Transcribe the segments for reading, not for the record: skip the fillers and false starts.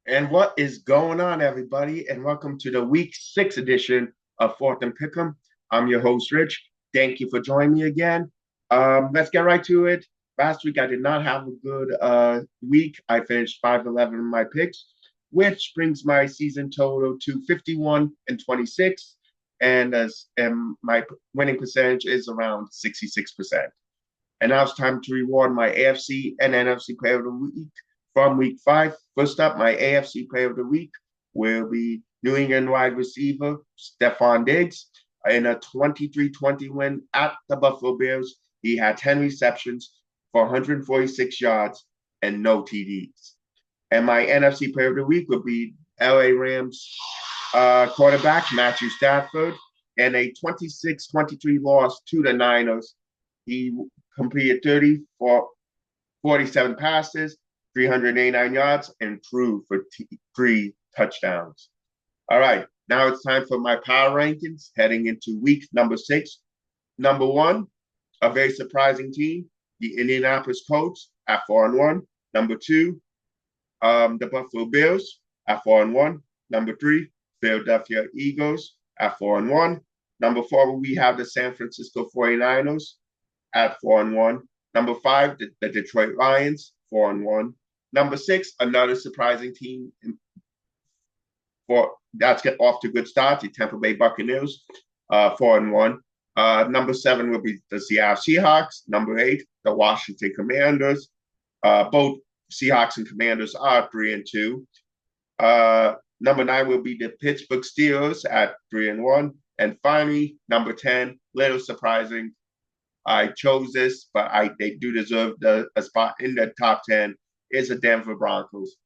And what is going on, everybody? And welcome to the week 6 edition of Fourth and Pick'em. I'm your host, Rich. Thank you for joining me again. Let's get right to it. Last week, I did not have a good week. I finished 5-11 in my picks, which brings my season total to 51-26. And my winning percentage is around 66%. And now it's time to reward my AFC and NFC Player of the Week from Week 5. First up, my AFC Player of the Week will be New England wide receiver Stephon Diggs. In a 23-20 win at the Buffalo Bills, he had 10 receptions for 146 yards and no TDs. And my NFC Player of the Week will be LA Rams quarterback Matthew Stafford. In a 26-23 loss to the Niners, he completed 30 for 47 passes, 389 yards, and threw for 3 touchdowns. All right, now it's time for my power rankings heading into week number 6. Number 1, a very surprising team, the Indianapolis Colts at 4-1. Number 2, the Buffalo Bills at 4-1. Number 3, Philadelphia Eagles at 4-1. Number 4, we have the San Francisco 49ers at 4-1. Number 5, the Detroit Lions, 4-1. Number 6, another surprising team that's get off to good starts, the Tampa Bay Buccaneers, 4-1. Number 7 will be the Seattle Seahawks. Number 8, the Washington Commanders. Both Seahawks and Commanders are 3-2. Number 9 will be the Pittsburgh Steelers at 3-1. And finally, number 10, little surprising, I chose this, but they do deserve a spot in the top 10, is the Denver Broncos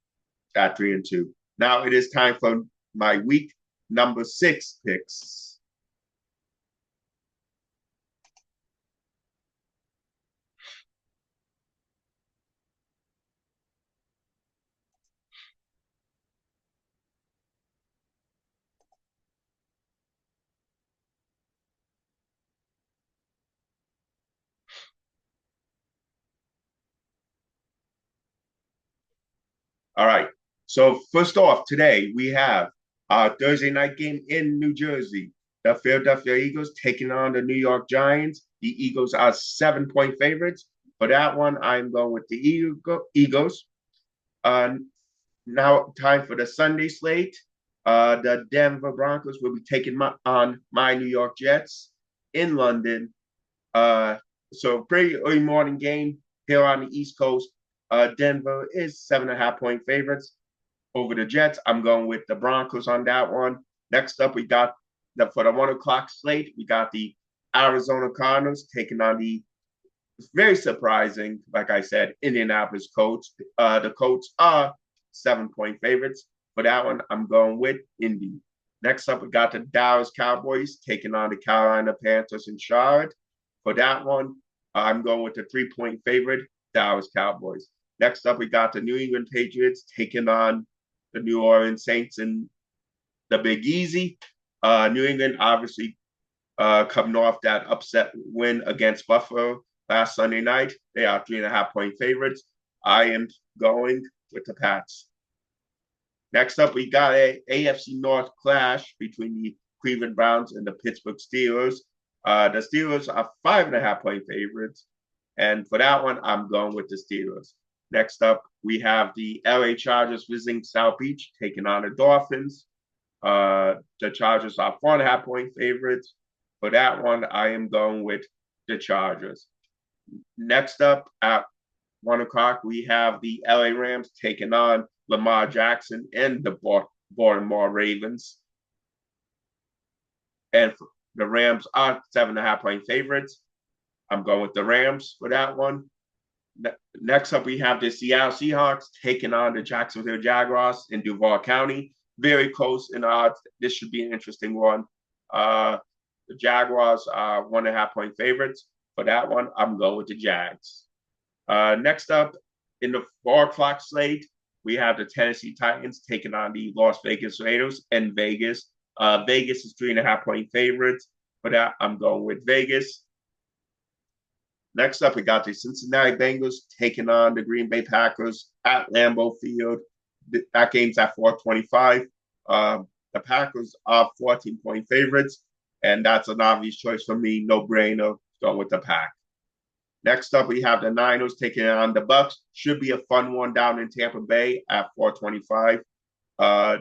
at 3-2. Now it is time for my week number 6 picks. All right. So first off, today we have our Thursday night game in New Jersey. The Philadelphia Eagles taking on the New York Giants. The Eagles are 7-point favorites. For that one, I'm going with the Eagles. Uh, Now, time for the Sunday slate. The Denver Broncos will be taking on my New York Jets in London. So pretty early morning game here on the East Coast. Denver is 7.5-point favorites over the Jets. I'm going with the Broncos on that one. Next up, we got for the 1 o'clock slate. We got the Arizona Cardinals taking on the very surprising, like I said, Indianapolis Colts. The Colts are 7-point favorites. For that one, I'm going with Indy. Next up, we got the Dallas Cowboys taking on the Carolina Panthers in Charlotte. For that one, I'm going with the 3-point favorite, Dallas Cowboys. Next up, we got the New England Patriots taking on the New Orleans Saints in the Big Easy. New England obviously coming off that upset win against Buffalo last Sunday night. They are 3.5-point favorites. I am going with the Pats. Next up, we got a AFC North clash between the Cleveland Browns and the Pittsburgh Steelers. The Steelers are 5.5-point favorites. And for that one, I'm going with the Steelers. Next up, we have the LA Chargers visiting South Beach, taking on the Dolphins. The Chargers are 4.5-point favorites. For that one, I am going with the Chargers. Next up, at 1 o'clock, we have the LA Rams taking on Lamar Jackson and the Baltimore Ravens. And the Rams are 7.5-point favorites. I'm going with the Rams for that one. Next up, we have the Seattle Seahawks taking on the Jacksonville Jaguars in Duval County. Very close in odds. This should be an interesting one. The Jaguars are 1.5-point favorites. For that one, I'm going with the Jags. Next up, in the 4 o'clock slate, we have the Tennessee Titans taking on the Las Vegas Raiders in Vegas. Vegas is 3.5-point favorites. For that, I'm going with Vegas. Next up, we got the Cincinnati Bengals taking on the Green Bay Packers at Lambeau Field. That game's at 425. The Packers are 14-point favorites, and that's an obvious choice for me. No brainer, going with the Pack. Next up, we have the Niners taking on the Bucks. Should be a fun one down in Tampa Bay at 425. Uh,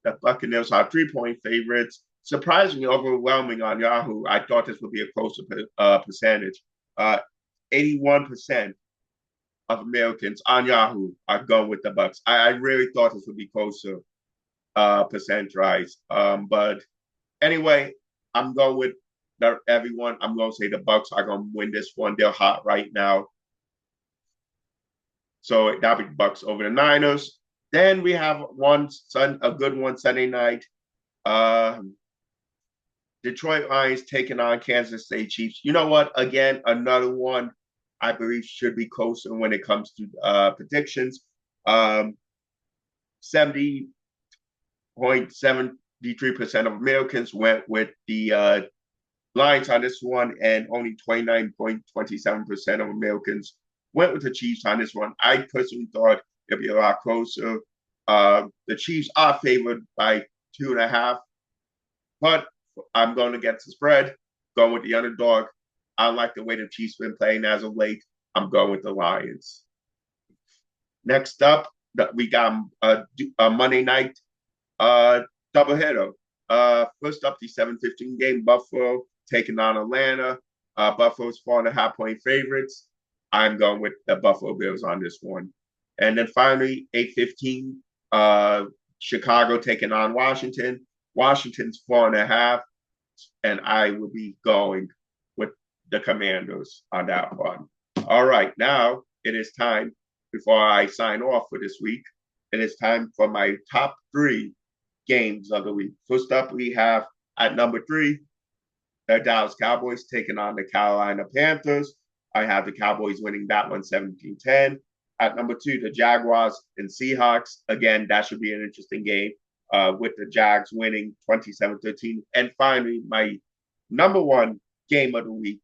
the Buccaneers are 3-point favorites. Surprisingly overwhelming on Yahoo. I thought this would be a closer percentage. 81% of Americans on Yahoo are going with the Bucks. I really thought this would be closer percentage. But anyway, I'm going with everyone. I'm going to say the Bucks are going to win this one. They're hot right now. So that'll be the Bucks over the Niners. Then we have a good one Sunday night. Detroit Lions taking on Kansas City Chiefs. You know what? Again, another one I believe should be closer when it comes to predictions. 70.73% of Americans went with the Lions on this one, and only 29.27% of Americans went with the Chiefs on this one. I personally thought it'd be a lot closer. The Chiefs are favored by 2.5, but I'm going against the spread, going with the underdog. I like the way the Chiefs been playing as of late. I'm going with the Lions. Next up, we got a Monday night doubleheader. First up, the 7:15 game, Buffalo taking on Atlanta. Buffalo's 4.5-point favorites. I'm going with the Buffalo Bills on this one. And then finally, 8:15, Chicago taking on Washington. Washington's 4.5, and I will be going with the Commanders on that one. All right, now it is time, before I sign off for this week, it is time for my top 3 games of the week. First up, we have at number 3, the Dallas Cowboys taking on the Carolina Panthers. I have the Cowboys winning that one 17-10. At number 2, the Jaguars and Seahawks. Again, that should be an interesting game with the Jags winning 27-13. And finally, my number 1 game of the week.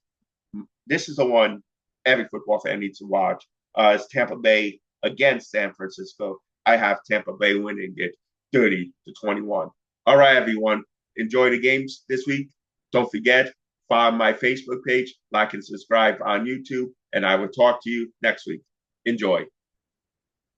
This is the one every football fan needs to watch. It's Tampa Bay against San Francisco. I have Tampa Bay winning it 30-21. All right, everyone. Enjoy the games this week. Don't forget, follow my Facebook page, like and subscribe on YouTube, and I will talk to you next week. Enjoy.